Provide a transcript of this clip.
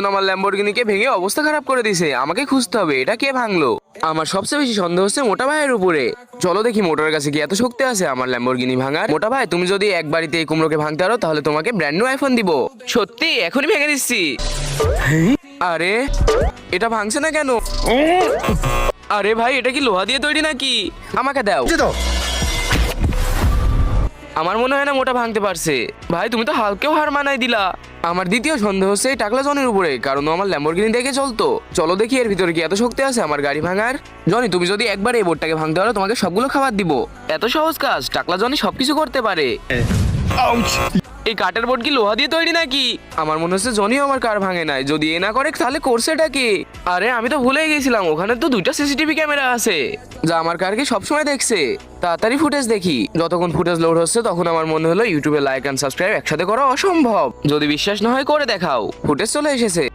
আমার ল্যাম্বরগিনিকে ভেঙে অবস্থা খারাপ করে দিছে। আমাকে খুঁজতে হবে এটা কে ভাঙলো। আমার সবচেয়ে বেশি সন্দেহ হচ্ছে মোটা ভাইয়ের উপরে। চলো দেখি মোটার কাছে কি এত শক্তি আছে আমার ল্যাম্বরগিনি ভাঙার। মোটা ভাই, তুমি যদি এক বাড়িতে এই কুমড়োকে ভাঙতে পারো তাহলে তোমাকে ব্র্যান্ড নিউ আইফোন দিব। সত্যি এখনই ভেঙে দিচ্ছি। আরে এটা ভাঙছে না কেন? আরে ভাই, এটা কি লোহা দিয়ে তৈরি নাকি? আমাকে দাও। আমার মনে হয় না মোটা ভাঙতে পারছে। ভাই তুমি তো হালকেও হার মানাই দিলা। আমার দ্বিতীয় সন্দেহ হচ্ছে এই টাকলা জনির উপরে, কারণ ও আমার ল্যাম্বরগিনি দেখে চলতো। চলো দেখি এর ভিতরে কি এত শক্তি আছে আমার গাড়ি ভাঙার। জনি, তুমি যদি একবার এই বোর্ডটাকে ভাঙতে পারো তোমাকে সবগুলো খাবার দিব। এত সহজ কাজ? টাকলা জনি সবকিছু করতে পারে। এই কাঠের বোর্ড কি লোহা দিয়ে তৈরি নাকি? আমার মনে হচ্ছে জনিও আমার কার ভাঙে নাই। যদি এ না করে তাহলে করছেটা কি? আরে আমি তো ভুলেই গেছিলাম, ওখানে তো 2টা সিসিটিভি ক্যামেরা আছে যা আমার কারকে সবসময় দেখছে। তাড়াতাড়ি ফুটেজ দেখি। যতক্ষণ ফুটেজ লোড হচ্ছে তখন আমার মনে হলো ইউটিউবে লাইক এন্ড সাবস্ক্রাইব একসাথে করা অসম্ভব। যদি বিশ্বাস না হয় করে দেখাও। ফুটেজ চলে এসেছে।